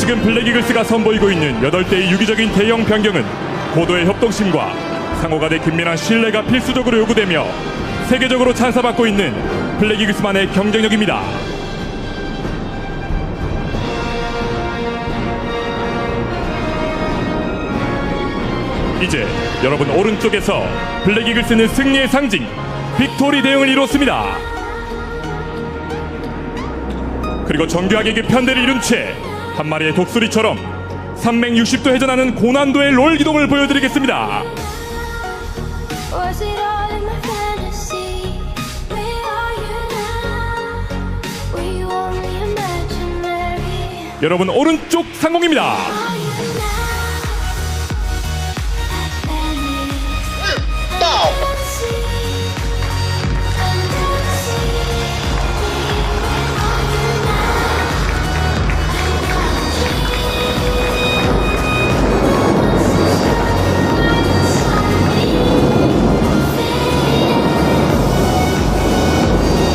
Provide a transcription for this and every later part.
지금 블랙이글스가 선보이고 있는 8대의 유기적인 대형 변경은 고도의 협동심과 상호 간의 긴밀한 신뢰가 필수적으로 요구되며 세계적으로 찬사받고 있는 블랙이글스만의 경쟁력입니다. 이제 여러분 오른쪽에서 블랙이글스는 승리의 상징 빅토리 대응을 이뤘습니다. 그리고 정교하게 그 편대를 이룬 채 한 마리의 독수리처럼 360도 회전하는 고난도의 롤 기동을 보여드리겠습니다. Was it all in my fantasy? Where are you now? Were you only imaginary? 여러분 오른쪽 상공입니다. Are you now? I don't see. I don't see. Are you now?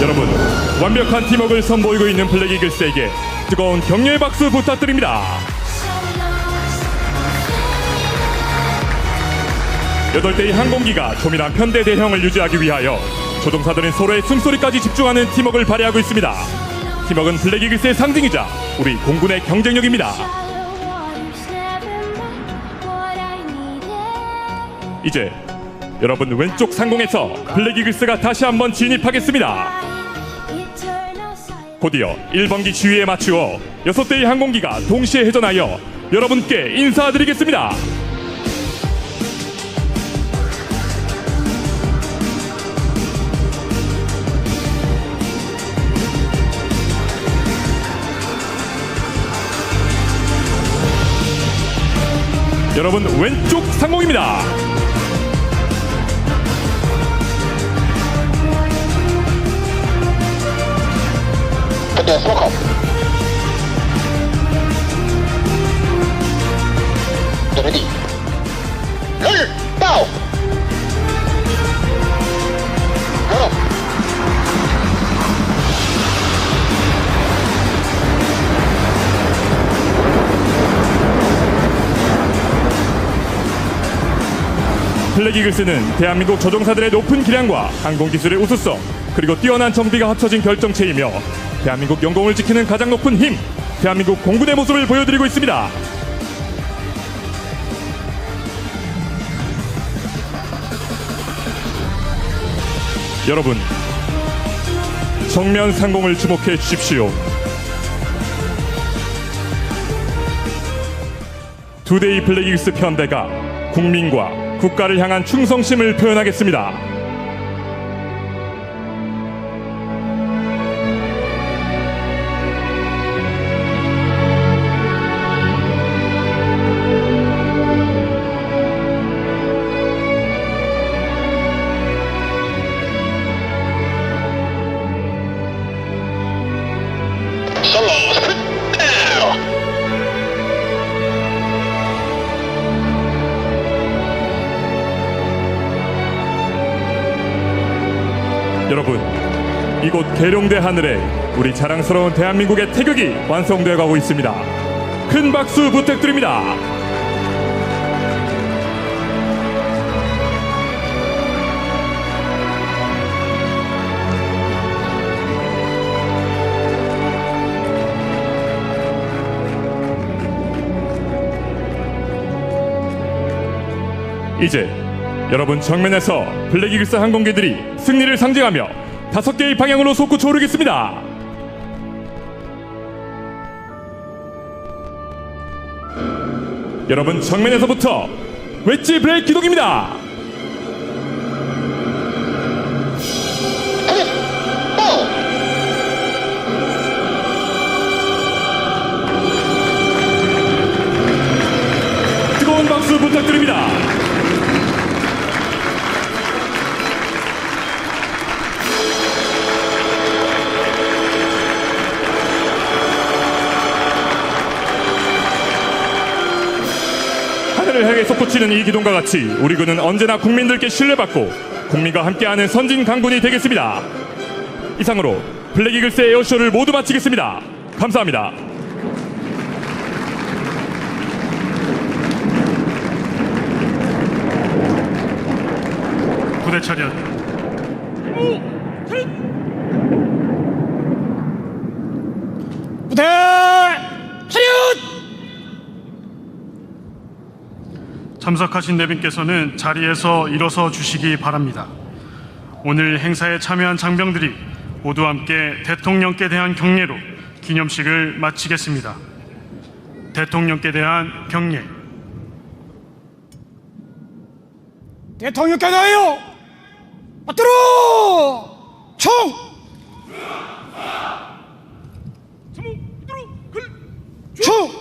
여러분 완벽한 팀워크를 선보이고 있는 블랙이글스에게 뜨거운 격려의 박수 부탁드립니다. So lost. 8대의 항공기가 조밀한 편대 대형을 유지하기 위하여 조종사들은 서로의 숨소리까지 집중하는 팀워크를 발휘하고 있습니다. 팀워크는 블랙이글스의 상징이자 우리 공군의 경쟁력입니다. Shallow waters never met what I needed. 이제 여러분 왼쪽 상공에서 블랙이글스가 다시 한번 진입하겠습니다. Eternal silence. 곧이어 1번기 지휘에 맞추어 6대의 항공기가 동시에 회전하여 여러분께 인사드리겠습니다. 여러분 왼쪽 상공입니다. 편대 스모커 레디 롤 다운 롤업 블랙이글스는 대한민국 조종사들의 높은 기량과 항공기술의 우수성 그리고 뛰어난 정비가 합쳐진 결정체이며 대한민국 영공을 지키는 가장 높은 힘 대한민국 공군의 모습을 보여드리고 있습니다. 여러분 정면 상공을 주목해 주십시오. 2대의 블랙이글스 편대가 국민과 국가를 향한 충성심을 표현하겠습니다. 솔로 다운 여러분 이곳 계룡대 하늘에 우리 자랑스러운 대한민국의 태극이 완성되어 가고 있습니다. 큰 박수 부탁드립니다. 이제 여러분 정면에서 블랙이글스 항공기들이 승리를 상징하며 5개의 방향으로 솟구쳐 오르겠습니다. 여러분 정면에서부터 웨지 브레이크 기동입니다. 다운 뜨거운 박수 부탁드립니다. 하늘을 향해 솟구치는 이 기동과 같이 우리 군은 언제나 국민들께 신뢰받고 국민과 함께하는 선진 강군이 되겠습니다. 이상으로 블랙이글스 에어쇼를 모두 마치겠습니다. 감사합니다. 부대 차렷. 부대 차렷! 참석하신 내빈께서는 자리에서 일어서 주시기 바랍니다. 오늘 행사에 참여한 장병들이 모두 함께 대통령께 대한 경례로 기념식을 마치겠습니다. 대통령께 대한 경례. 대통령께 대하여 받들어 총! 총! 총!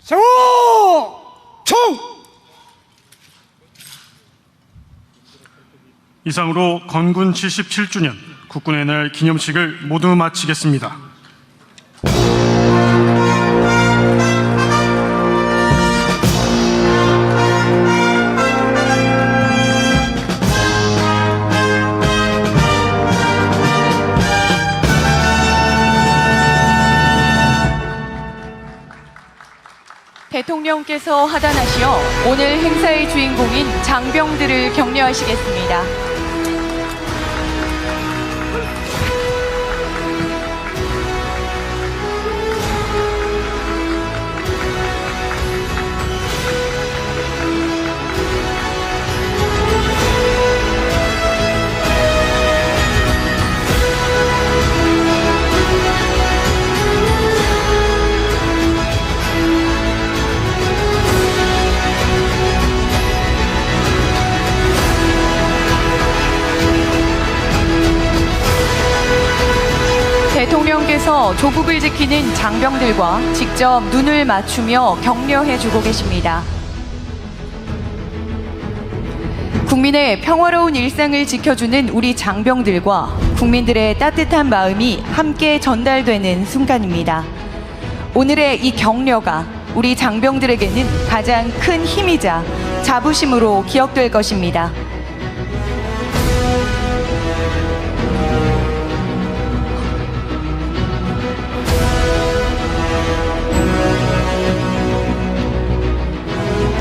세워 총! 이상으로 건군 77주년 국군의 날 기념식을 모두 마치겠습니다. 대통령께서 하단하시어 오늘 행사의 주인공인 장병들을 격려하시겠습니다. 대통령께서 조국을 지키는 장병들과 직접 눈을 맞추며 격려해주고 계십니다. 국민의 평화로운 일상을 지켜주는 우리 장병들과 국민들의 따뜻한 마음이 함께 전달되는 순간입니다. 오늘의 이 격려가 우리 장병들에게는 가장 큰 힘이자 자부심으로 기억될 것입니다.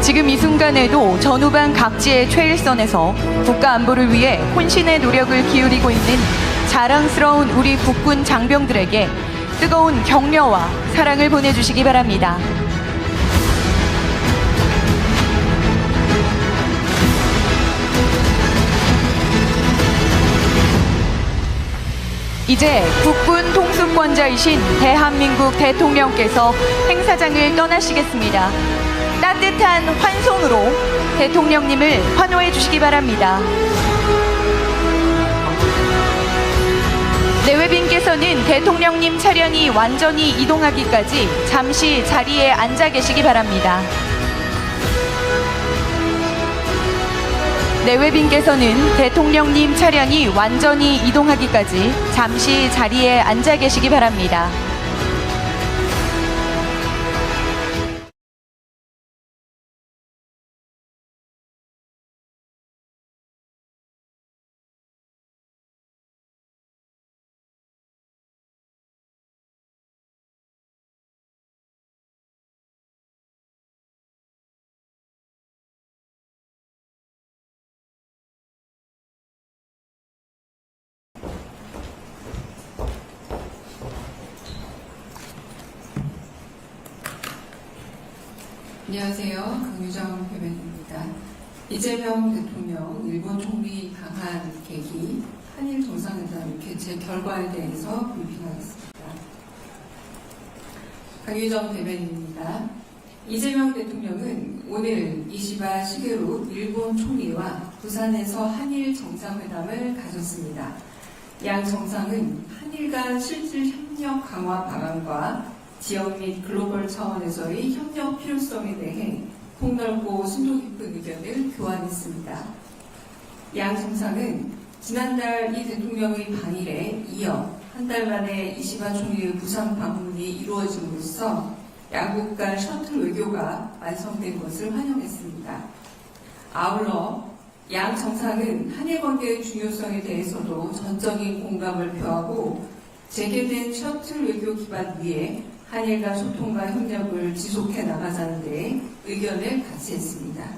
지금 이 순간에도 전후방 각지의 최일선에서 국가 안보를 위해 혼신의 노력을 기울이고 있는 자랑스러운 우리 국군 장병들에게 뜨거운 격려와 사랑을 보내주시기 바랍니다. 이제 국군 통수권자이신 대한민국 대통령께서 행사장을 떠나시겠습니다. 따뜻한 환송으로 대통령님을 환호해 주시기 바랍니다. 내외빈께서는 대통령님 차량이 완전히 이동하기까지 잠시 자리에 앉아 계시기 바랍니다. 내외빈께서는 대통령님 차량이 완전히 이동하기까지 잠시 자리에 앉아 계시기 바랍니다. 안녕하세요. 강유정 대변인입니다. 이재명 대통령 일본 총리 방한 계기 한일 정상회담 개최 결과에 대해서 브리핑하겠습니다. 강유정 대변인입니다. 이재명 대통령은 오늘 이시바 시게루 일본 총리와 부산에서 한일 정상회담을 가졌습니다. 양 정상은 한일 간 실질 협력 강화 방안과 지역 및 글로벌 차원에서의 협력 필요성에 대해 폭넓고 심도 깊은 의견을 교환했습니다. 양 정상은 지난달 이 대통령의 방일에 이어 한 달 만에 이시바 총리의 부산 방문이 이루어짐으로써 양국 간 셔틀 외교가 완성된 것을 환영했습니다. 아울러 양 정상은 한일 관계의 중요성에 대해서도 전적인 공감을 표하고 재개된 셔틀 외교 기반 위에 한일 간 소통과 협력을 지속해 나가자는 데 의견을 같이 했습니다.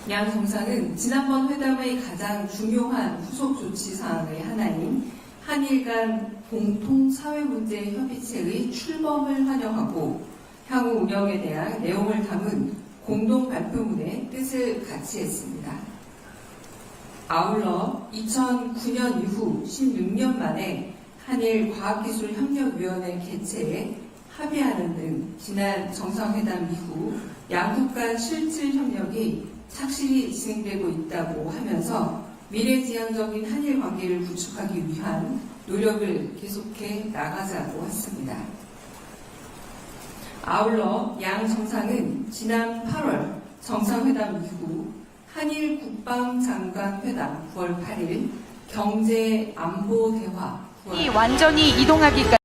양 정상은 지난번 회담의 가장 중요한 후속 조치 사항의 하나인 한일 간 공통 사회 문제 협의체의 출범을 환영하고 향후 운영에 대한 내용을 담은 공동 발표문의 뜻을 같이 했습니다. 아울러 2009년 이후 16년 만에 한일 과학기술협력위원회 개최에 합의하는 등 지난 정상회담 이후 양국 간 실질 협력이 착실히 진행되고 있다고 하면서 미래지향적인 한일 관계를 구축하기 위한 노력을 계속해 나가자고 했습니다. 아울러 양 정상은 지난 8월 정상회담 이후 한일 국방장관회담 9월 8일 경제 안보 대화 이 완전히 이동하기까지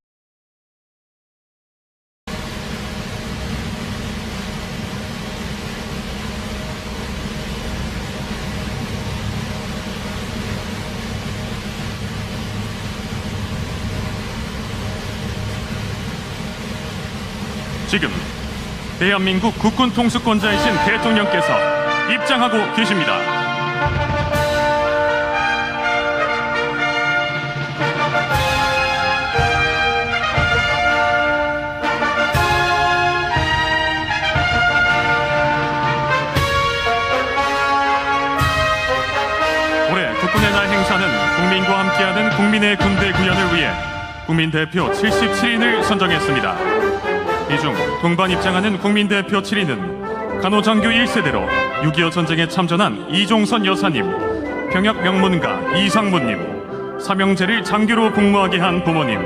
지금 대한민국 국군 통수권자이신 대통령께서 입장하고 계십니다. 올해 국군의 날 행사는 국민과 함께하는 국민의 군대 구현을 위해 국민 대표 77인을 선정했습니다. 이 중 동반 입장하는 국민 대표 7인은 간호장교 1세대로 6.25 전쟁에 참전한 이종선 여사님, 병역 명문가 이상무님, 사명제를 장교로 복무하게 한 부모님,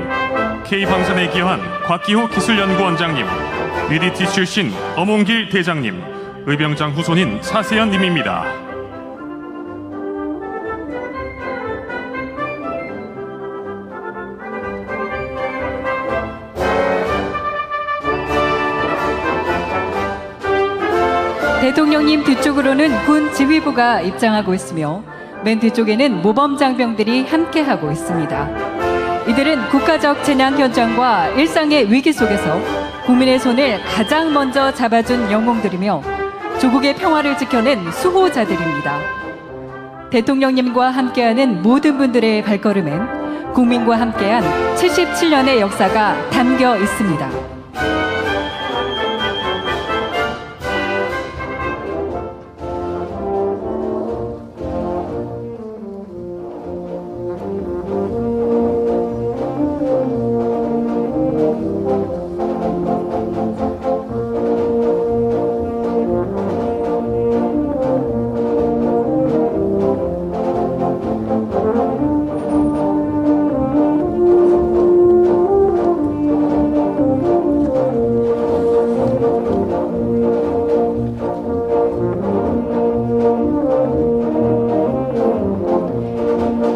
K방산에 기여한 곽기호 기술연구원장님, UDT 출신 엄홍길 대장님, 의병장 후손인 사세연님입니다. 대통령님 뒤쪽으로는 군 지휘부가 입장하고 있으며 맨 뒤쪽에는 모범장병들이 함께하고 있습니다. 이들은 국가적 재난 현장과 일상의 위기 속에서 국민의 손을 가장 먼저 잡아준 영웅들이며 조국의 평화를 지켜낸 수호자들입니다. 대통령님과 함께하는 모든 분들의 발걸음엔 국민과 함께한 77년의 역사가 담겨 있습니다.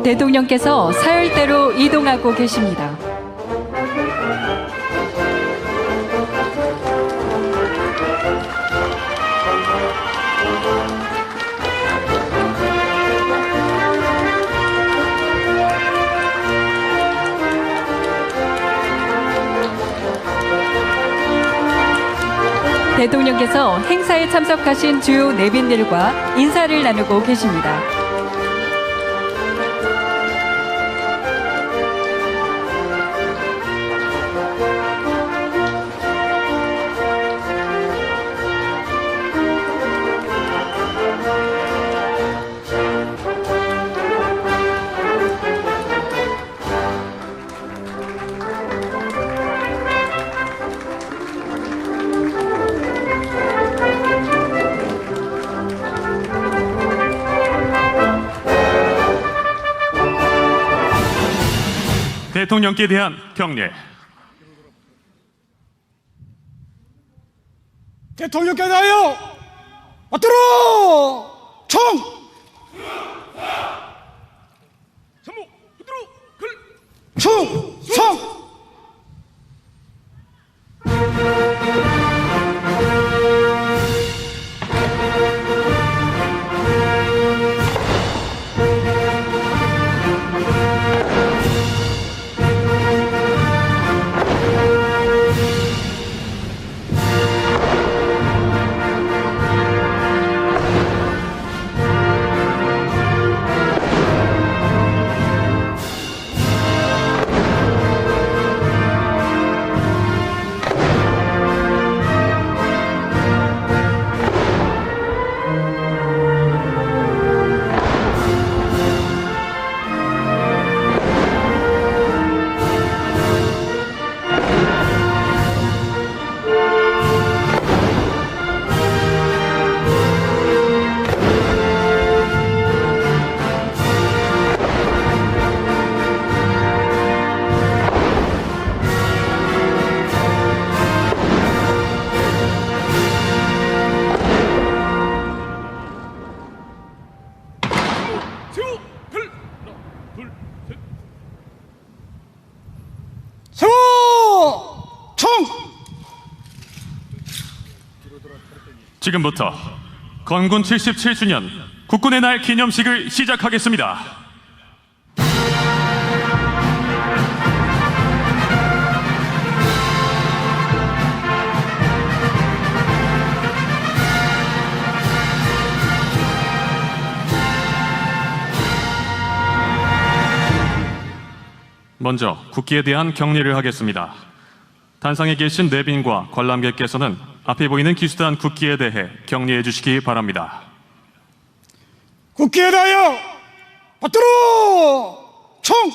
대통령께서 사열대로 이동하고 계십니다. 대통령께서 행사에 참석하신 주요 내빈들과 인사를 나누고 계십니다. 대통령께 대한 경례. 대통령께 대하여 받들어 총 충성 세워 총 지금부터 건군 77주년 국군의 날 기념식을 시작하겠습니다. 먼저 국기에 대한 경례를 하겠습니다. 단상에 계신 내빈과 관람객께서는 앞에 보이는 기수단 국기에 대해 경례해 주시기 바랍니다. 국기에 대하여 받들어 총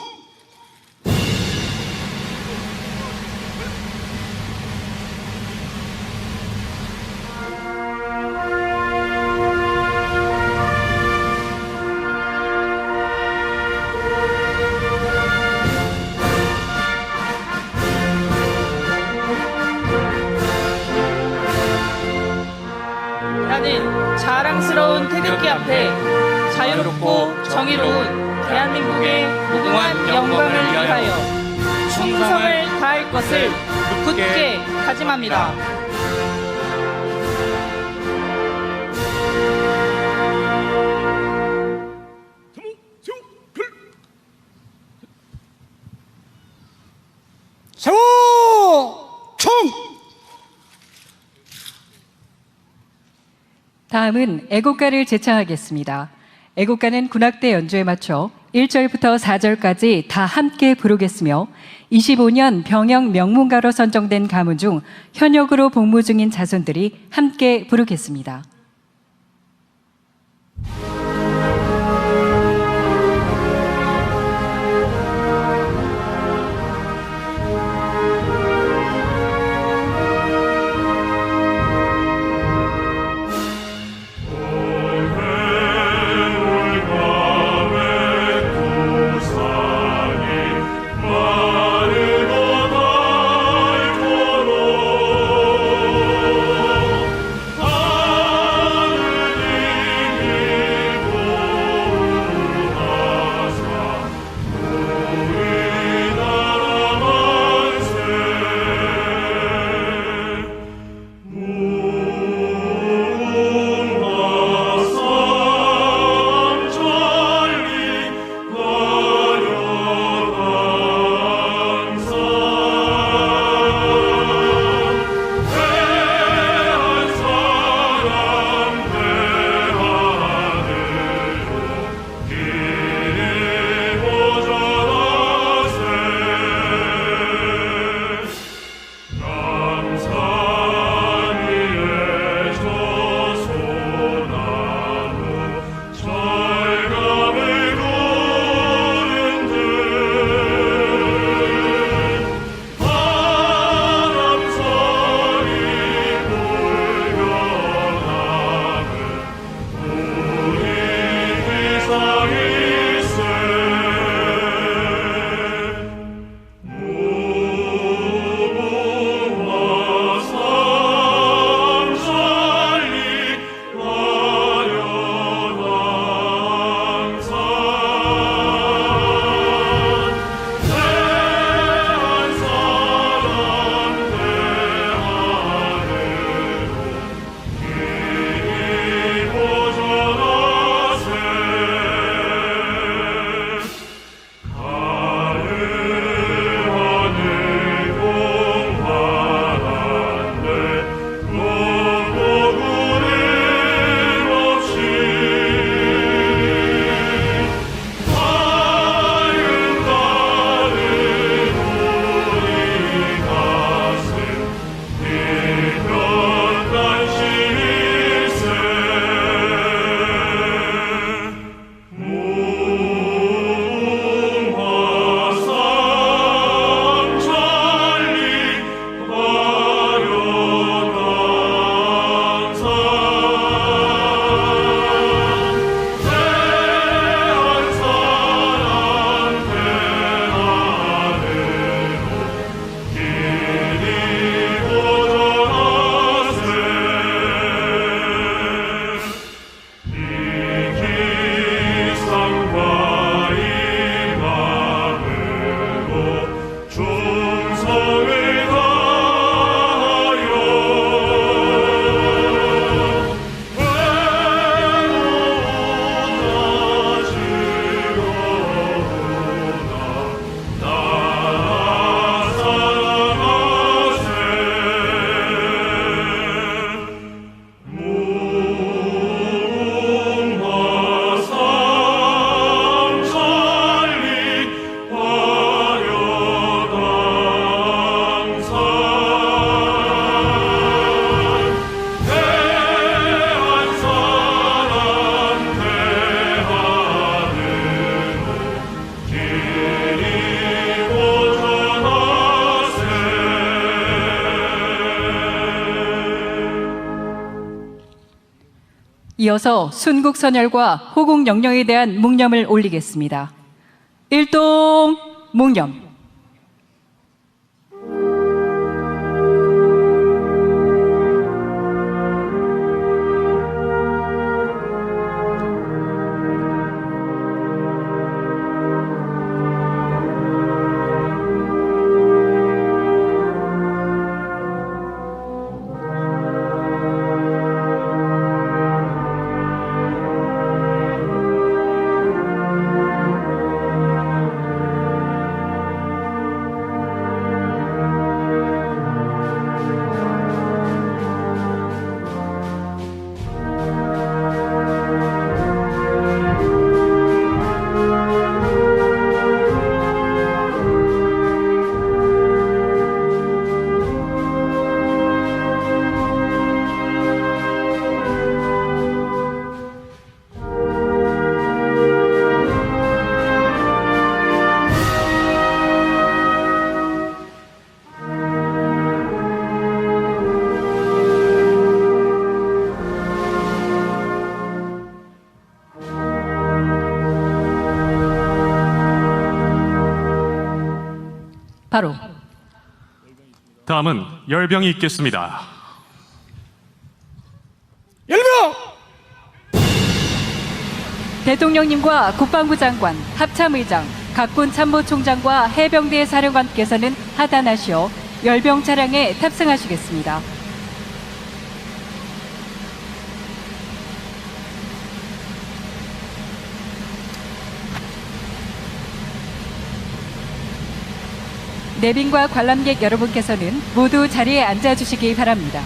나는 자랑스러운 태극기 앞에 자유롭고 정의로운 대한민국의 무궁한 영광을 위하여 충성을 다할 것을 굳게 다짐합니다. 세워 총 다음은 애국가를 제창하겠습니다. 애국가는 군악대 연주에 맞춰 1절부터 4절까지 다 함께 부르겠으며 25년 병영 명문가로 선정된 가문 중 현역으로 복무 중인 자손들이 함께 부르겠습니다. 이어서 순국선열과 호국영령에 대한 묵념을 올리겠습니다. 일동 묵념. 바로 다음은 열병이 있겠습니다. 열병! 대통령님과 국방부 장관, 합참의장, 각군 참모총장과 해병대 사령관께서는 하단하시어 열병 차량에 탑승하시겠습니다. 내빈과 관람객 여러분께서는 모두 자리에 앉아주시기 바랍니다.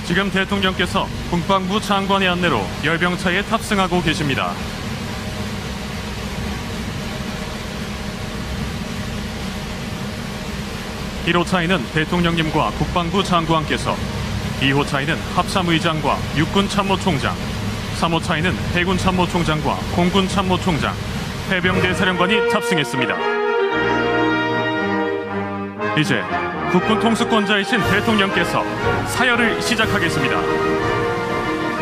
지금 대통령께서 국방부 장관의 안내로 열병차에 탑승하고 계십니다. 일 호차에는 대통령님과 국방부 장관께서, 2호차에는 합참의장과 육군참모총장, 3호차에는 해군참모총장과 공군참모총장, 해병대 사령관이 탑승했습니다. 이제 국군 통수권자이신 대통령께서 사열을 시작하겠습니다.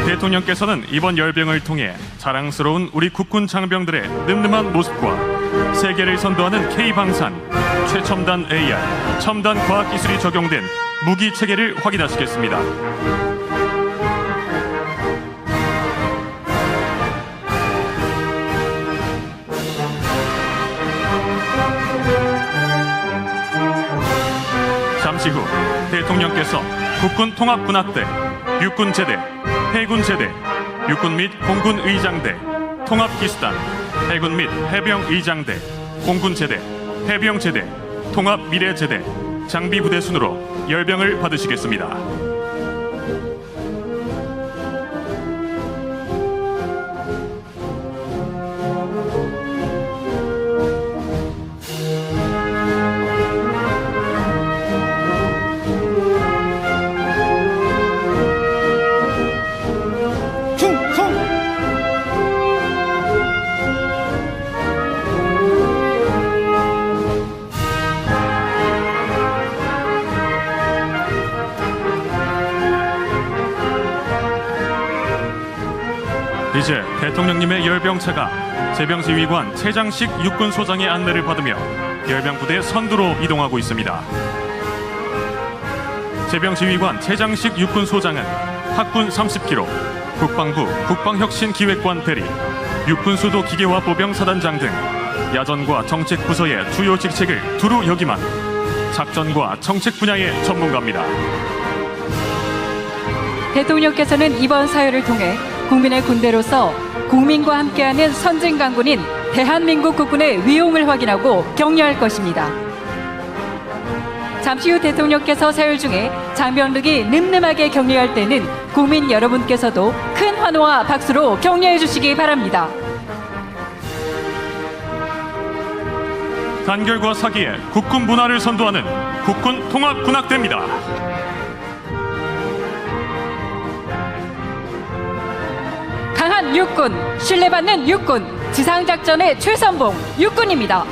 대통령께서는 이번 열병을 통해 자랑스러운 우리 국군 장병들의 늠름한 모습과 세계를 선도하는 K방산, 최첨단 AR, 첨단 과학기술이 적용된 무기 체계를 확인하시겠습니다. 잠시 후 대통령께서 국군 통합군악대, 육군제대, 해군제대, 육군 및 공군 의장대, 통합기수단, 해군 및 해병 의장대, 공군제대, 해병제대, 통합미래제대, 장비부대 순으로 열병을 받으시겠습니다. 충성! 이제 대통령님의 열병차가 제병지휘관 최장식 육군소장의 안내를 받으며 열병부대 선두로 이동하고 있습니다. 제병지휘관 최장식 육군소장은 학군 30km, 국방부 국방혁신기획관 대리, 육군수도 기계화 보병 사단장 등 야전과 정책 부서의 주요 직책을 두루 역임한 작전과 정책 분야의 전문가입니다. 대통령께서는 이번 사열을 통해 국민의 군대로서 국민과 함께하는 선진 강군인 대한민국 국군의 위용을 확인하고 격려할 것입니다. 잠시 후 대통령께서 사열 중에 장병들이 늠름하게 격려할 때는 국민 여러분께서도 큰 환호와 박수로 격려해 주시기 바랍니다. 단결과 사기에 국군 문화를 선도하는 국군 통합군악대입니다. 강한 육군, 신뢰받는 육군, 지상작전의 최선봉 육군입니다.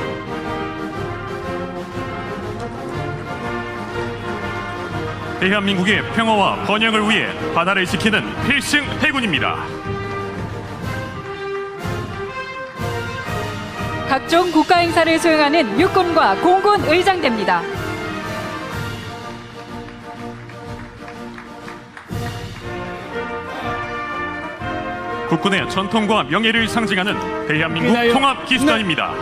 대한민국의 평화와 번영을 위해 바다를 지키는 필승 해군입니다. 각종 국가 행사를 수행하는 육군과 공군 의장대입니다. 국군의 전통과 명예를 상징하는 대한민국 통합기수단입니다.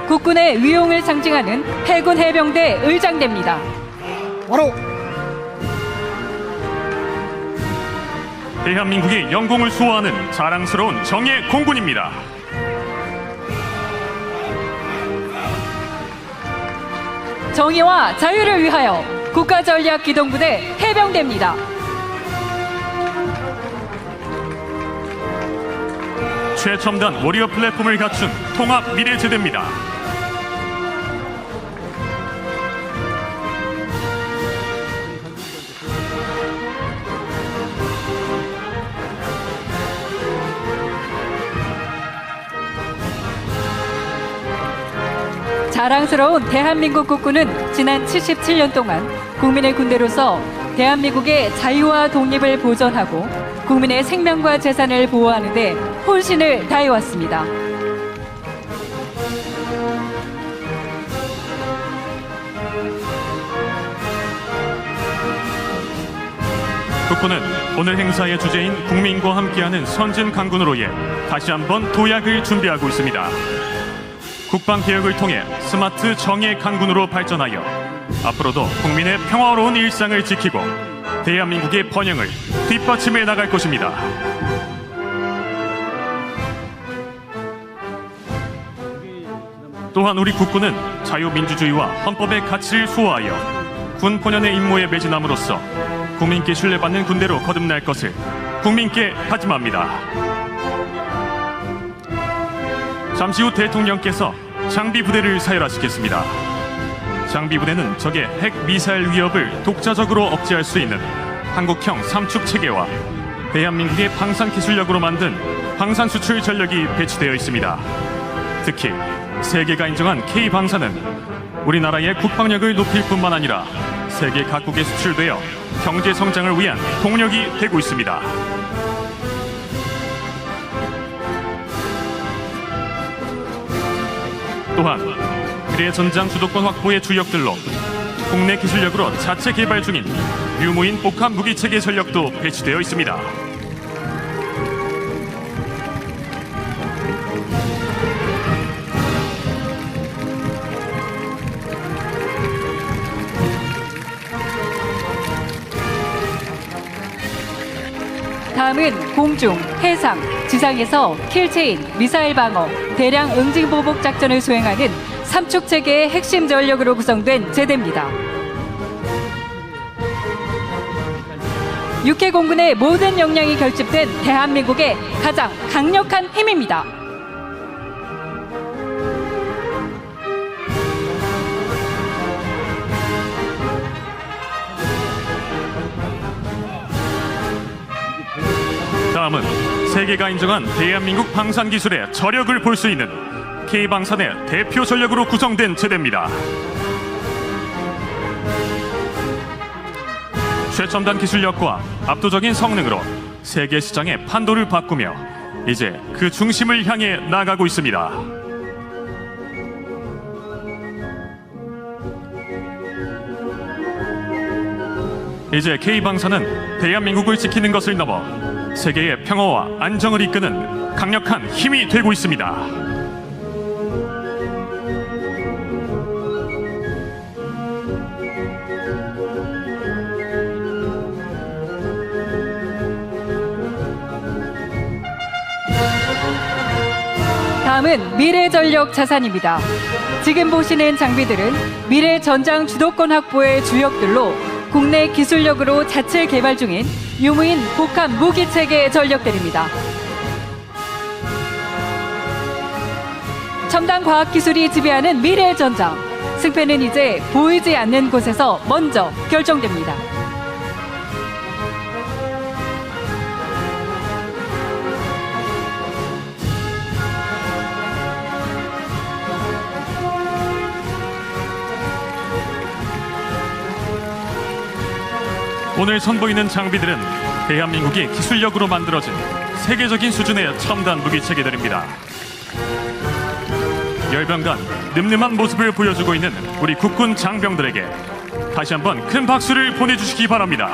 국군의 위용을 상징하는 해군 해병대 의장대입니다. 바로 대한민국의 영공을 수호하는 자랑스러운 정예 공군입니다. 정의와 자유를 위하여 국가전략기동부대 해병대입니다. 최첨단 워리어 플랫폼을 갖춘 통합 미래제대입니다. 자랑스러운 대한민국 국군은 지난 77년 동안 국민의 군대로서 대한민국의 자유와 독립을 보전하고 국민의 생명과 재산을 보호하는 데 혼신을 다해왔습니다. 국군은 오늘 행사의 주제인 국민과 함께하는 선진 강군으로의 다시 한번 도약을 준비하고 있습니다. 국방개혁을 통해 스마트 정예 강군으로 발전하여 앞으로도 국민의 평화로운 일상을 지키고 대한민국의 번영을 뒷받침해 나갈 것입니다. 또한 우리 국군은 자유민주주의와 헌법의 가치를 수호하여 군 본연의 임무에 매진함으로써 국민께 신뢰받는 군대로 거듭날 것을 국민께 다짐합니다. 잠시 후 대통령께서 장비부대를 사열하시겠습니다. 장비부대는 적의 핵 미사일 위협을 독자적으로 억제할 수 있는 한국형 삼축 체계와 대한민국의 방산 기술력으로 만든 방산 수출 전력이 배치되어 있습니다. 특히 세계가 인정한 K방산은 우리나라의 국방력을 높일 뿐만 아니라 세계 각국에 수출되어 경제 성장을 위한 동력이 되고 있습니다. 또한 미래 전장 주도권 확보의 주역들로 국내 기술력으로 자체 개발 중인 유무인 복합 무기 체계 전력도 배치되어 있습니다. 다음은 공중, 해상, 지상에서 킬체인, 미사일 방어, 대량 응징 보복 작전을 수행하는 삼축 체계의 핵심 전력으로 구성된 제대입니다. 육해 공군의 모든 역량이 결집된 대한민국의 가장 강력한 힘입니다. 다음은 세계가 인정한 대한민국 방산 기술의 저력을 볼 수 있는 K방산의 대표 전력으로 구성된 제대입니다. 최첨단 기술력과 압도적인 성능으로 세계 시장의 판도를 바꾸며 이제 그 중심을 향해 나아가고 있습니다. 이제 K방산은 대한민국을 지키는 것을 넘어 세계의 평화와 안정을 이끄는 강력한 힘이 되고 있습니다. 다음은 미래전력 자산입니다. 지금 보시는 장비들은 미래 전장 주도권 확보의 주역들로 국내 기술력으로 자체 개발 중인 유무인 복합 무기 체계 전력들입니다. 첨단 과학기술이 지배하는 미래의 전장. 승패는 이제 보이지 않는 곳에서 먼저 결정됩니다. 오늘 선보이는 장비들은 대한민국이 기술력으로 만들어진 세계적인 수준의 첨단 무기체계들입니다. 열병간 늠름한 모습을 보여주고 있는 우리 국군 장병들에게 다시 한번 큰 박수를 보내주시기 바랍니다.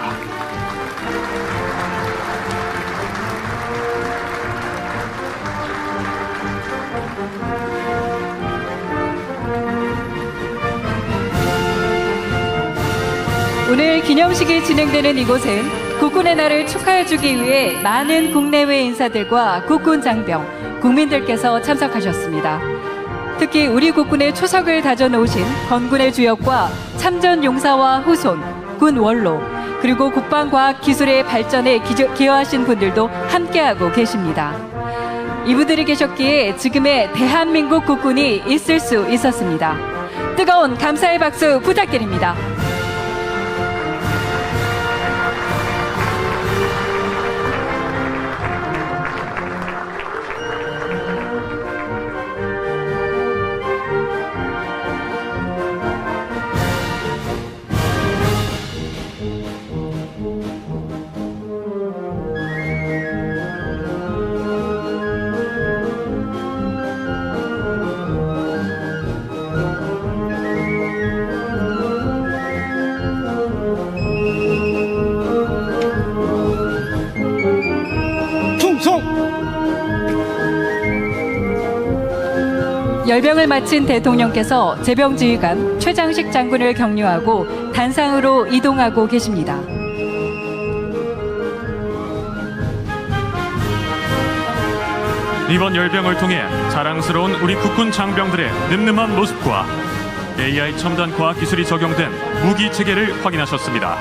오늘 기념식이 진행되는 이곳은 국군의 날을 축하해주기 위해 많은 국내외 인사들과 국군 장병, 국민들께서 참석하셨습니다. 특히 우리 국군의 초석을 다져놓으신 건군의 주역과 참전 용사와 후손, 군 원로, 그리고 국방과학기술의 발전에 기여하신 분들도 함께하고 계십니다. 이분들이 계셨기에 지금의 대한민국 국군이 있을 수 있었습니다. 뜨거운 감사의 박수 부탁드립니다. 열병을 마친 대통령께서 제병지휘관 최장식 장군을 격려하고 단상으로 이동하고 계십니다. 이번 열병을 통해 자랑스러운 우리 국군 장병들의 늠름한 모습과 AI 첨단 과학기술이 적용된 무기 체계를 확인하셨습니다.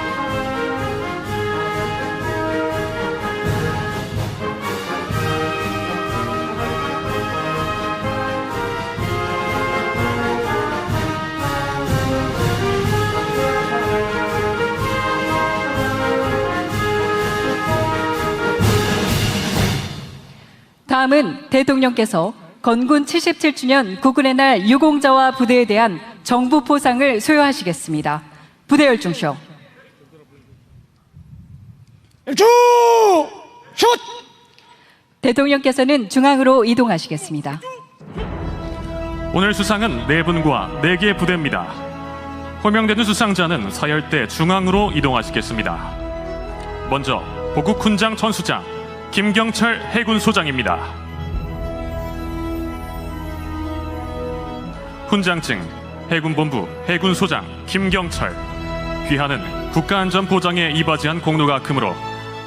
다음은 대통령께서 건군 77주년 국군의 날 유공자와 부대에 대한 정부 포상을 수여하시겠습니다. 부대 열중쇼. 일주 슛. 대통령께서는 중앙으로 이동하시겠습니다. 오늘 수상은 4분과 4개 부대입니다. 호명되는 수상자는 서열대 중앙으로 이동하시겠습니다. 먼저 보국훈장 전수장 김경철 해군소장입니다. 훈장증 해군본부 해군소장 김경철. 귀하는 국가안전보장에 이바지한 공로가 크므로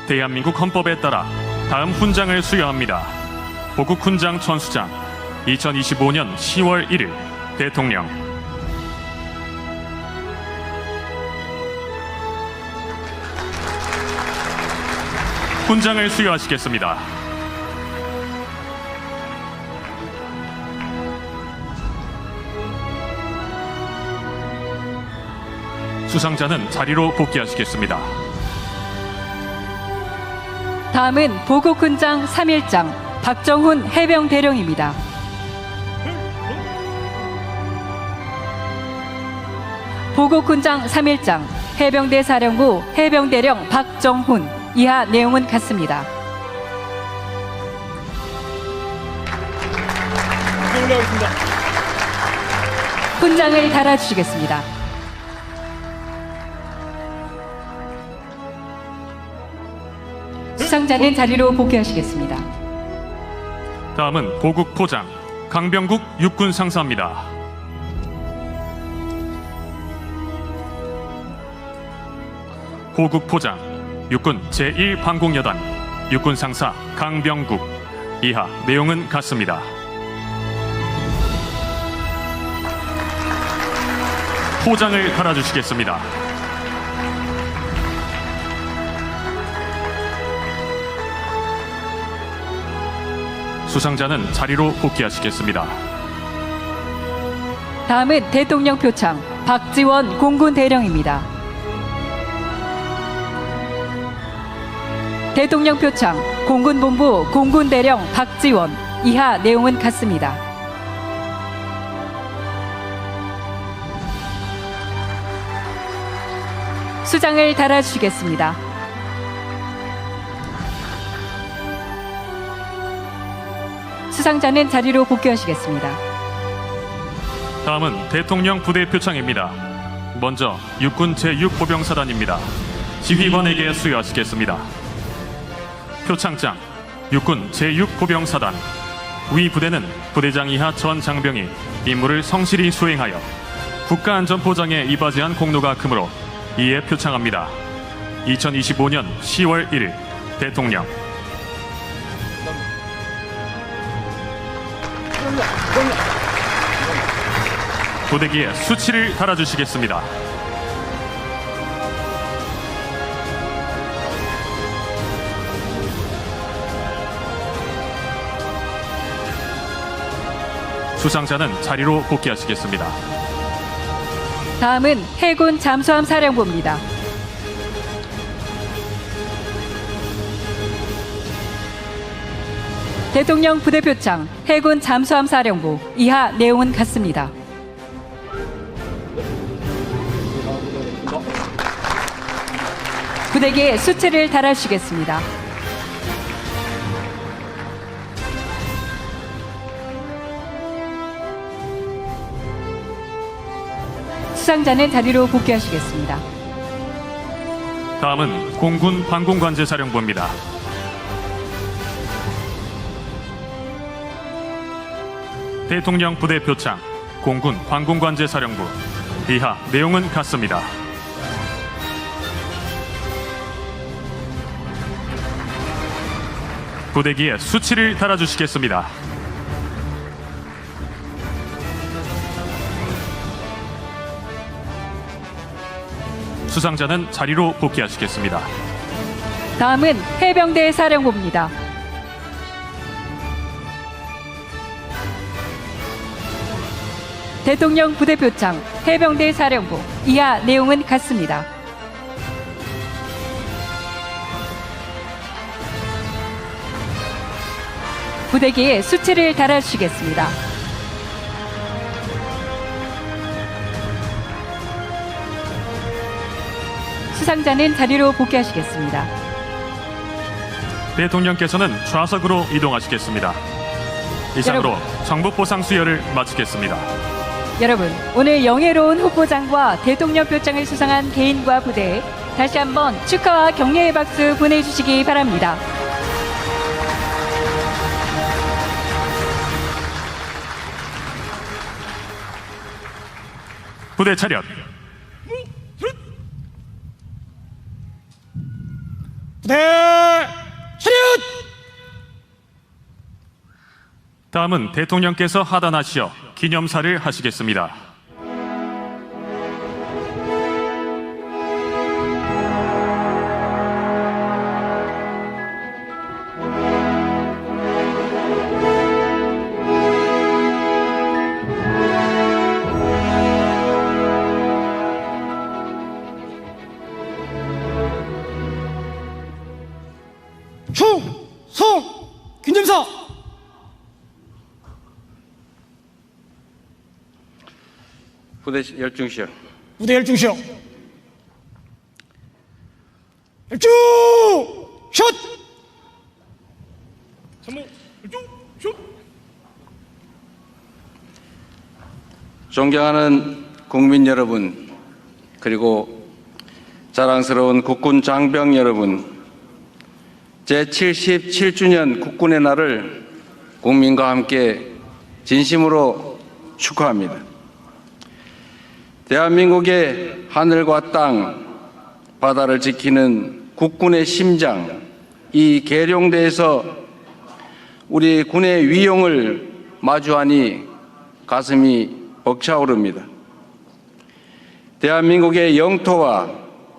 대한민국 헌법에 따라 다음 훈장을 수여합니다. 보국훈장 전수장 2025년 10월 1일 대통령. 훈장을 수여하시겠습니다. 수상자는 자리로 복귀하시겠습니다. 다음은 보국훈장 3일장 박정훈 해병대령입니다. 보국훈장 3일장 해병대 사령부 해병대령 박정훈. 이하 내용은 같습니다. 올라가겠습니다. 훈장을 달아주시겠습니다. 수상자는 자리로 복귀하시겠습니다. 다음은 보국포장 강병국 육군 상사입니다. 보국포장 육군 제1방공여단 육군 상사 강병국. 이하 내용은 같습니다. 포장을 달아주시겠습니다. 수상자는 자리로 복귀하시겠습니다. 다음은 대통령 표창 박지원 공군 대령입니다. 대통령 표창 공군본부 공군 대령 박지원. 이하 내용은 같습니다. 수장을 달아주시겠습니다. 수상자는 자리로 복귀하시겠습니다. 다음은 대통령 부대 표창입니다. 먼저 육군 제6보병사단입니다. 지휘관에게 수여하시겠습니다. 표창장 육군 제6보병사단. 위 부대는 부대장 이하 전 장병이 임무를 성실히 수행하여 국가안전보장에 이바지한 공로가 크므로 이에 표창합니다. 2025년 10월 1일 대통령. 부대기에 수치를 달아주시겠습니다. 수상자는 자리로 복귀하시겠습니다. 다음은 해군 잠수함 사령부입니다. 대통령 부대 표창 해군 잠수함 사령부. 이하 내용은 같습니다. 부대기에 수치를 달아주시겠습니다. 수상자는 자리로 복귀하시겠습니다. 다음은 공군 방공관제사령부입니다. 대통령 부대 표창 공군 방공관제사령부. 이하 내용은 같습니다. 부대기에 수치를 달아주시겠습니다. 수상자는 자리로 복귀하시겠습니다. 다음은 해병대 사령부입니다. 대통령 부대 표창 해병대 사령부. 이하 내용은 같습니다. 부대기에 수치를 달아주시겠습니다. 수상자는 자리로 복귀하시겠습니다. 대통령께서는 좌석으로 이동하시겠습니다. 이상으로 정복보상 수여를 마치겠습니다. 여러분, 오늘 영예로운 후보장과 대통령 표창을 수상한 개인과 부대에 다시 한번 축하와 격려의 박수 보내주시기 바랍니다. 부대 차렷. 부대 차렷! 다음은 대통령께서 하단하시어 기념사를 하시겠습니다. 충성 기념사. 부대 열중시요. 부대 열중시요. 열중 샷. 참모 열중 슛. 존경하는 국민 여러분, 그리고 자랑스러운 국군 장병 여러분, 제77주년 국군의 날을 국민과 함께 진심으로 축하합니다. 대한민국의 하늘과 땅, 바다를 지키는 국군의 심장, 이 계룡대에서 우리 군의 위용을 마주하니 가슴이 벅차오릅니다. 대한민국의 영토와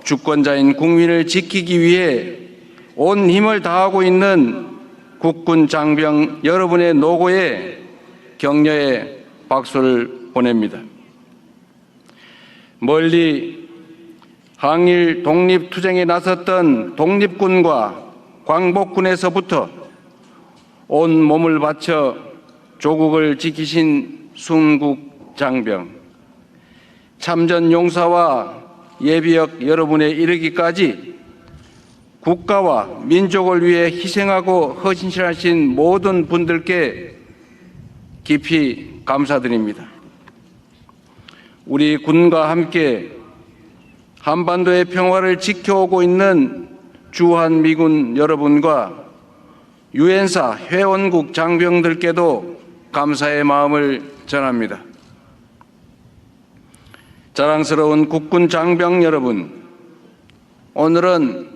주권자인 국민을 지키기 위해 온 힘을 다하고 있는 국군 장병 여러분의 노고에 격려의 박수를 보냅니다. 멀리 항일 독립투쟁에 나섰던 독립군과 광복군에서부터 온 몸을 바쳐 조국을 지키신 순국 장병, 참전 용사와 예비역 여러분에 이르기까지 국가와 민족을 위해 희생하고 헌신하신 모든 분들께 깊이 감사드립니다. 우리 군과 함께 한반도의 평화를 지켜오고 있는 주한미군 여러분과 유엔사 회원국 장병들께도 감사의 마음을 전합니다. 자랑스러운 국군 장병 여러분, 오늘은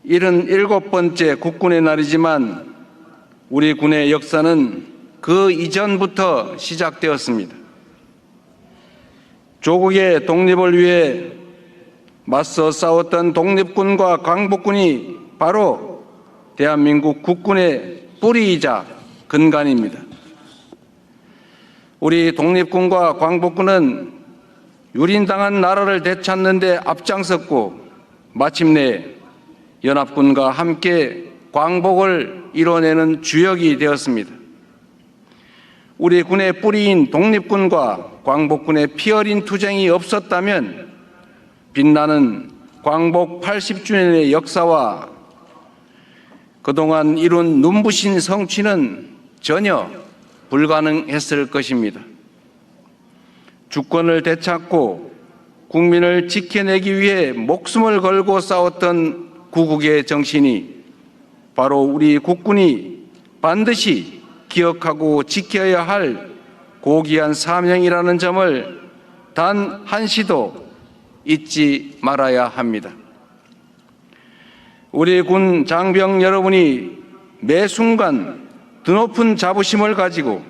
77번째 국군의 날이지만 우리 군의 역사는 그 이전부터 시작되었습니다. 조국의 독립을 위해 맞서 싸웠던 독립군과 광복군이 바로 대한민국 국군의 뿌리이자 근간입니다. 우리 독립군과 광복군은 유린당한 나라를 되찾는 데 앞장섰고 마침내 연합군과 함께 광복을 이뤄내는 주역이 되었습니다. 우리 군의 뿌리인 독립군과 광복군의 피 어린 투쟁이 없었다면 빛나는 광복 80주년의 역사와 그동안 이룬 눈부신 성취는 전혀 불가능했을 것입니다. 주권을 되찾고 국민을 지켜내기 위해 목숨을 걸고 싸웠던 구국의 정신이 바로 우리 국군이 반드시 기억하고 지켜야 할 고귀한 사명이라는 점을 단 한시도 잊지 말아야 합니다. 우리 군 장병 여러분이 매 순간 드높은 자부심을 가지고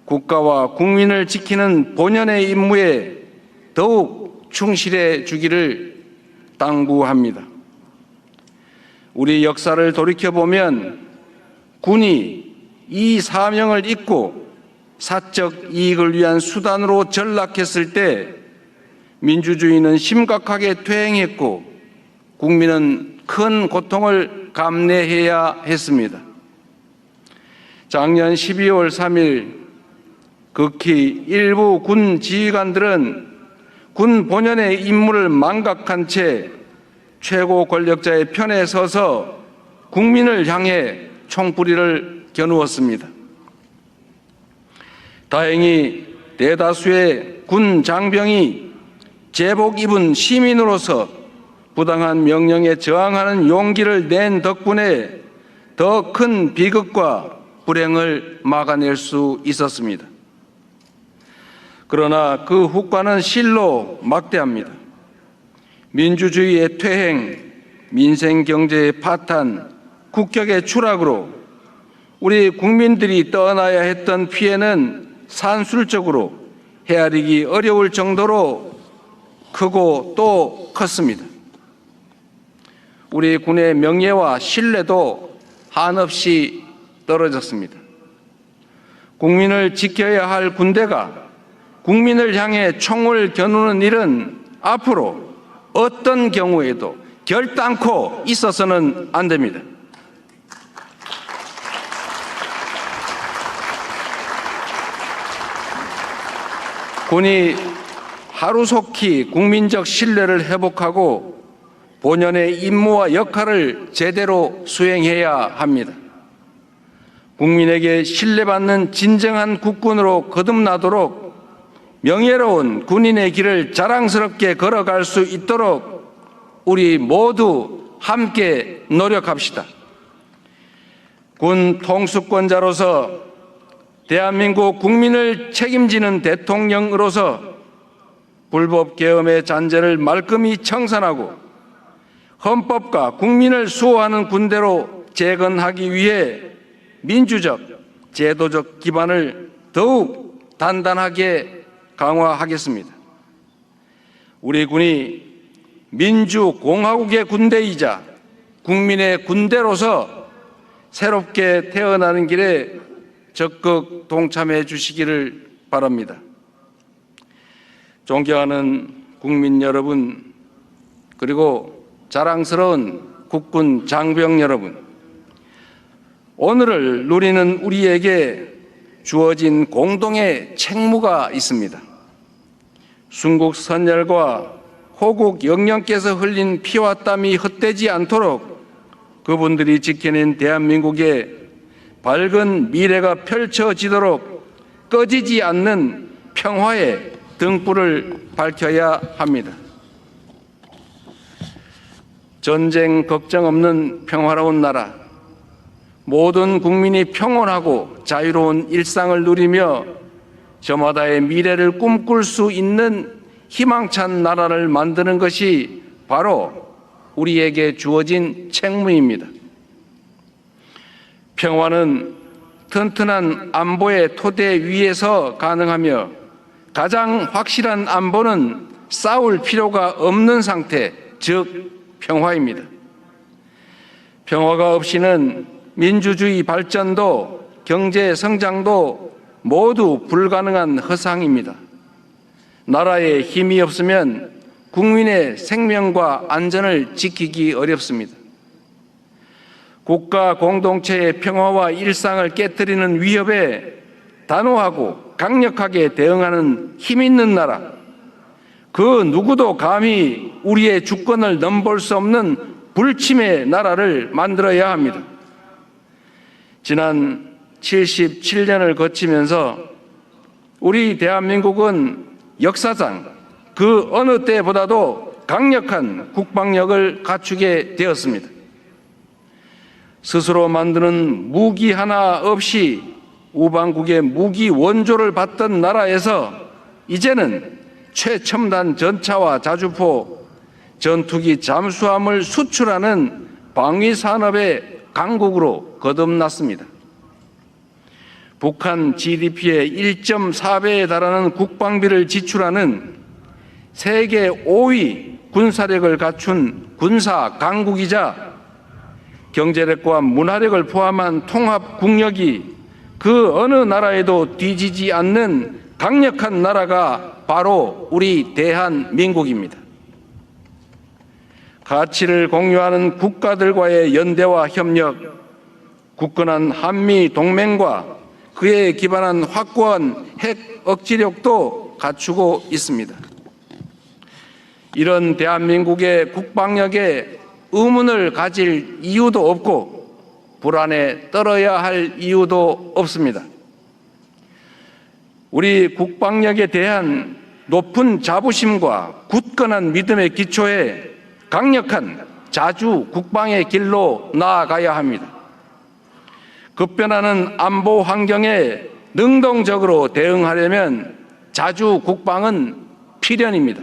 국가와 국민을 지키는 본연의 임무에 더욱 충실해 주기를 당부합니다. 우리 역사를 돌이켜보면 군이 이 사명을 잊고 사적 이익을 위한 수단으로 전락했을 때 민주주의는 심각하게 퇴행했고 국민은 큰 고통을 감내해야 했습니다. 작년 12월 3일 극히 일부 군 지휘관들은 군 본연의 임무를 망각한 채 최고 권력자의 편에 서서 국민을 향해 총뿌리를 겨누었습니다. 다행히 대다수의 군 장병이 제복 입은 시민으로서 부당한 명령에 저항하는 용기를 낸 덕분에 더 큰 비극과 불행을 막아낼 수 있었습니다. 그러나 그 후과는 실로 막대합니다. 민주주의의 퇴행, 민생 경제의 파탄, 국격의 추락으로 우리 국민들이 떠나야 했던 피해는 산술적으로 헤아리기 어려울 정도로 크고 또 컸습니다. 우리 군의 명예와 신뢰도 한없이 떨어졌습니다. 국민을 지켜야 할 군대가 국민을 향해 총을 겨누는 일은 앞으로 어떤 경우에도 결단코 있어서는 안 됩니다. 군이 하루속히 국민적 신뢰를 회복하고 본연의 임무와 역할을 제대로 수행해야 합니다. 국민에게 신뢰받는 진정한 국군으로 거듭나도록 명예로운 군인의 길을 자랑스럽게 걸어갈 수 있도록 우리 모두 함께 노력합시다. 군 통수권자로서 대한민국 국민을 책임지는 대통령으로서 불법 계엄의 잔재를 말끔히 청산하고 헌법과 국민을 수호하는 군대로 재건하기 위해 민주적, 제도적 기반을 더욱 단단하게 강화하겠습니다. 우리 군이 민주공화국의 군대이자 국민의 군대로서 새롭게 태어나는 길에 적극 동참해 주시기를 바랍니다. 존경하는 국민 여러분, 그리고 자랑스러운 국군 장병 여러분, 오늘을 누리는 우리에게 주어진 공동의 책무가 있습니다. 순국 선열과 호국 영령께서 흘린 피와 땀이 헛되지 않도록 그분들이 지켜낸 대한민국의 밝은 미래가 펼쳐지도록 꺼지지 않는 평화의 등불을 밝혀야 합니다. 전쟁 걱정 없는 평화로운 나라, 모든 국민이 평온하고 자유로운 일상을 누리며 저마다의 미래를 꿈꿀 수 있는 희망찬 나라를 만드는 것이 바로 우리에게 주어진 책무입니다. 평화는 튼튼한 안보의 토대 위에서 가능하며 가장 확실한 안보는 싸울 필요가 없는 상태, 즉 평화입니다. 평화가 없이는 민주주의 발전도 경제 성장도 모두 불가능한 허상입니다. 나라에 힘이 없으면 국민의 생명과 안전을 지키기 어렵습니다. 국가 공동체의 평화와 일상을 깨뜨리는 위협에 단호하고 강력하게 대응하는 힘 있는 나라, 그 누구도 감히 우리의 주권을 넘볼 수 없는 불침의 나라를 만들어야 합니다. 지난 77년을 거치면서 우리 대한민국은 역사상 그 어느 때보다도 강력한 국방력을 갖추게 되었습니다. 스스로 만드는 무기 하나 없이 우방국의 무기 원조를 받던 나라에서 이제는 최첨단 전차와 자주포, 전투기 잠수함을 수출하는 방위산업의 강국으로 거듭났습니다. 북한 GDP의 1.4배에 달하는 국방비를 지출하는 세계 5위 군사력을 갖춘 군사 강국이자 경제력과 문화력을 포함한 통합 국력이 그 어느 나라에도 뒤지지 않는 강력한 나라가 바로 우리 대한민국입니다. 가치를 공유하는 국가들과의 연대와 협력, 굳건한 한미 동맹과 그에 기반한 확고한 핵 억지력도 갖추고 있습니다. 이런 대한민국의 국방력에 의문을 가질 이유도 없고 불안에 떨어야 할 이유도 없습니다. 우리 국방력에 대한 높은 자부심과 굳건한 믿음의 기초에 강력한 자주 국방의 길로 나아가야 합니다. 급변하는 안보 환경에 능동적으로 대응하려면 자주 국방은 필연입니다.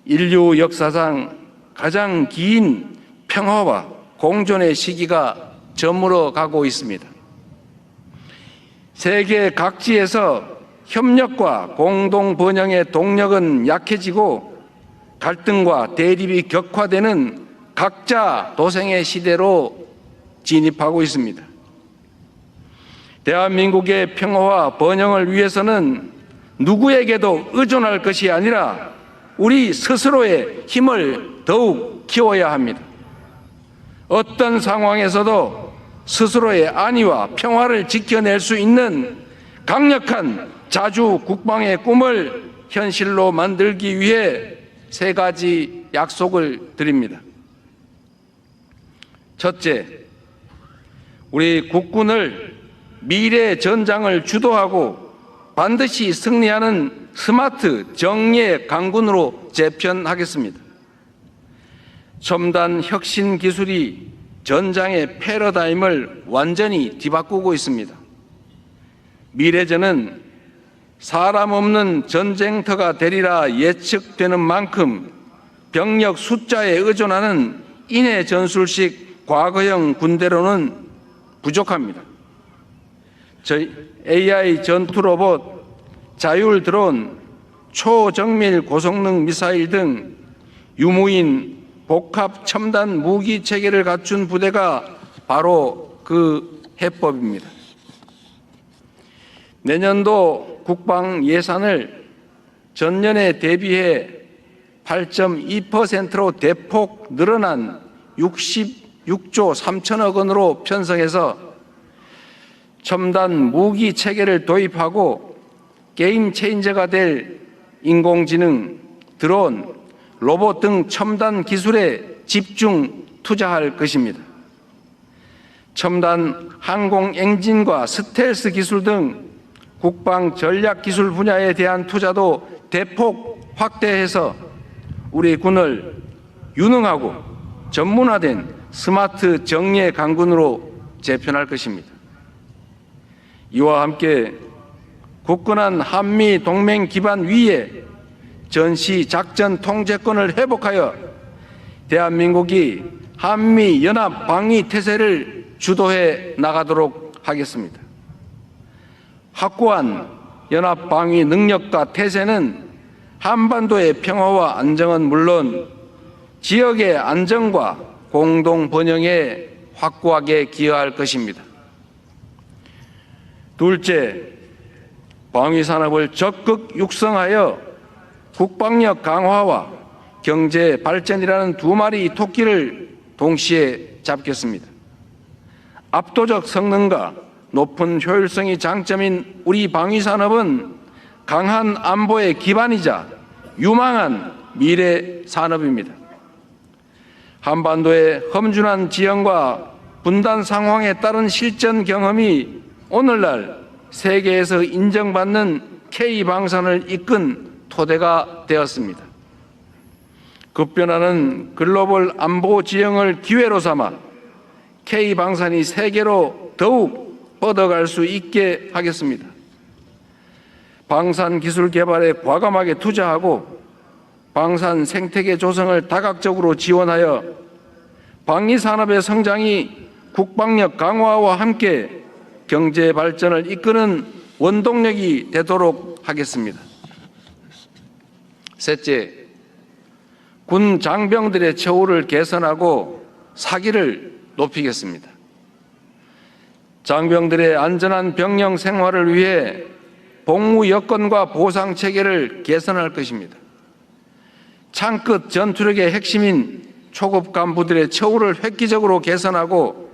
인류 역사상 가장 긴 평화와 공존의 시기가 저물어 가고 있습니다. 세계 각지에서 협력과 공동 번영의 동력은 약해지고 갈등과 대립이 격화되는 각자 도생의 시대로 진입하고 있습니다. 대한민국의 평화와 번영을 위해서는 누구에게도 의존할 것이 아니라 우리 스스로의 힘을 더욱 키워야 합니다. 어떤 상황에서도 스스로의 안위와 평화를 지켜낼 수 있는 강력한 자주 국방의 꿈을 현실로 만들기 위해 세 가지 약속을 드립니다. 첫째, 우리 국군을 미래 전장을 주도하고 반드시 승리하는 스마트 정예 강군으로 재편하겠습니다. 첨단 혁신 기술이 전장의 패러다임을 완전히 뒤바꾸고 있습니다. 미래전은 사람 없는 전쟁터가 되리라 예측되는 만큼 병력 숫자에 의존하는 인해 전술식 과거형 군대로는 부족합니다. AI 전투 로봇, 자율 드론, 초정밀 고성능 미사일 등 유무인 복합 첨단 무기 체계를 갖춘 부대가 바로 그 해법입니다. 내년도 국방 예산을 전년에 대비해 8.2%로 대폭 늘어난 66조 3천억 원으로 편성해서 첨단 무기 체계를 도입하고 게임 체인저가 될 인공지능, 드론, 로봇 등 첨단 기술에 집중 투자할 것입니다. 첨단 항공 엔진과 스텔스 기술 등 국방 전략 기술 분야에 대한 투자도 대폭 확대해서 우리 군을 유능하고 전문화된 스마트 정예 강군으로 재편할 것입니다. 이와 함께 굳건한 한미 동맹 기반 위에 전시 작전 통제권을 회복하여 대한민국이 한미 연합 방위 태세를 주도해 나가도록 하겠습니다. 확고한 연합 방위 능력과 태세는 한반도의 평화와 안정은 물론 지역의 안정과 공동 번영에 확고하게 기여할 것입니다. 둘째, 방위 산업을 적극 육성하여 국방력 강화와 경제 발전이라는 두 마리 토끼를 동시에 잡겠습니다. 압도적 성능과 높은 효율성이 장점인 우리 방위 산업은 강한 안보의 기반이자 유망한 미래 산업입니다. 한반도의 험준한 지형과 분단 상황에 따른 실전 경험이 오늘날 세계에서 인정받는 K방산을 이끈 토대가 되었습니다. 급변하는 글로벌 안보 지형을 기회로 삼아 K방산이 세계로 더욱 뻗어갈 수 있게 하겠습니다. 방산 기술 개발에 과감하게 투자하고 방산 생태계 조성을 다각적으로 지원하여 방위 산업의 성장이 국방력 강화와 함께 경제 발전을 이끄는 원동력이 되도록 하겠습니다. 셋째, 군 장병들의 처우를 개선하고 사기를 높이겠습니다. 장병들의 안전한 병영 생활을 위해 복무 여건과 보상 체계를 개선할 것입니다. 창끝 전투력의 핵심인 초급 간부들의 처우를 획기적으로 개선하고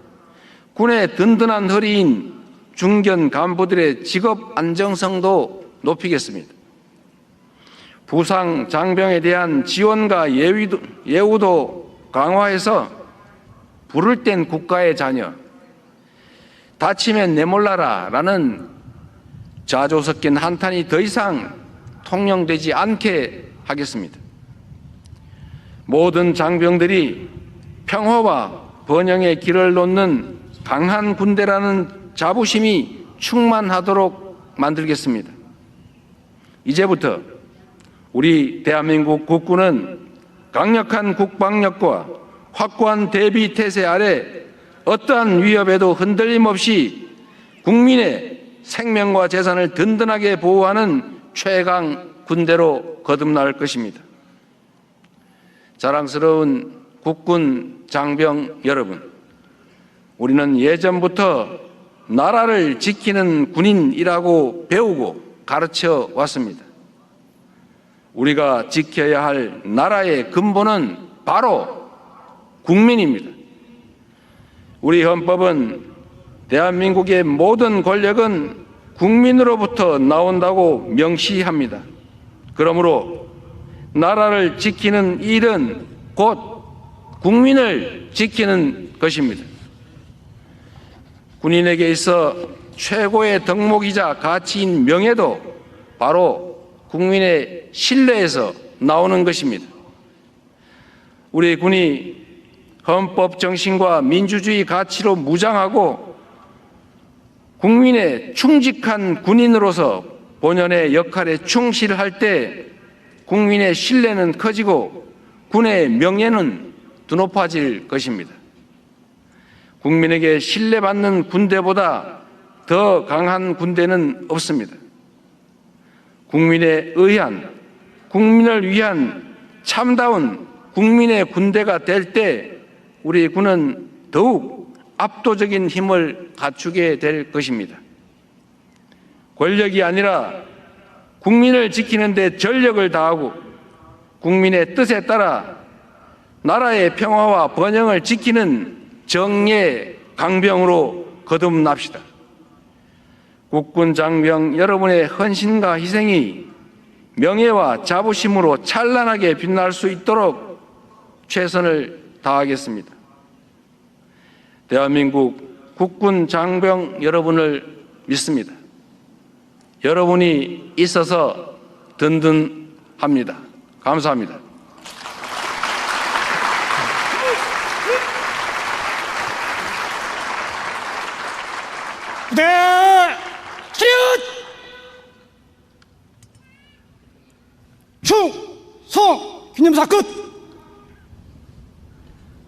군의 든든한 허리인 중견 간부들의 직업 안정성도 높이겠습니다. 부상 장병에 대한 지원과 예우도 강화해서 부를 땐 국가의 자녀, 다치면 내몰라라 라는 자조 섞인 한탄이 더 이상 통용되지 않게 하겠습니다. 모든 장병들이 평화와 번영의 길을 놓는 강한 군대라는 자부심이 충만하도록 만들겠습니다. 이제부터 우리 대한민국 국군은 강력한 국방력과 확고한 대비 태세 아래 어떠한 위협에도 흔들림 없이 국민의 생명과 재산을 든든하게 보호하는 최강 군대로 거듭날 것입니다. 자랑스러운 국군 장병 여러분, 우리는 예전부터 나라를 지키는 군인이라고 배우고 가르쳐 왔습니다. 우리가 지켜야 할 나라의 근본은 바로 국민입니다. 우리 헌법은 대한민국의 모든 권력은 국민으로부터 나온다고 명시합니다. 그러므로 나라를 지키는 일은 곧 국민을 지키는 것입니다. 군인에게 있어 최고의 덕목이자 가치인 명예도 바로 국민의 신뢰에서 나오는 것입니다. 우리 군이 헌법 정신과 민주주의 가치로 무장하고 국민의 충직한 군인으로서 본연의 역할에 충실할 때 국민의 신뢰는 커지고 군의 명예는 드높아질 것입니다. 국민에게 신뢰받는 군대보다 더 강한 군대는 없습니다. 국민에 의한, 국민을 위한 참다운 국민의 군대가 될 때 우리 군은 더욱 압도적인 힘을 갖추게 될 것입니다. 권력이 아니라 국민을 지키는 데 전력을 다하고 국민의 뜻에 따라 나라의 평화와 번영을 지키는 정예 강병으로 거듭납시다. 국군 장병 여러분의 헌신과 희생이 명예와 자부심으로 찬란하게 빛날 수 있도록 최선을 다하겠습니다. 대한민국 국군 장병 여러분을 믿습니다. 여러분이 있어서 든든합니다. 감사합니다. 부대 차렷! 충성! 기념사 끝!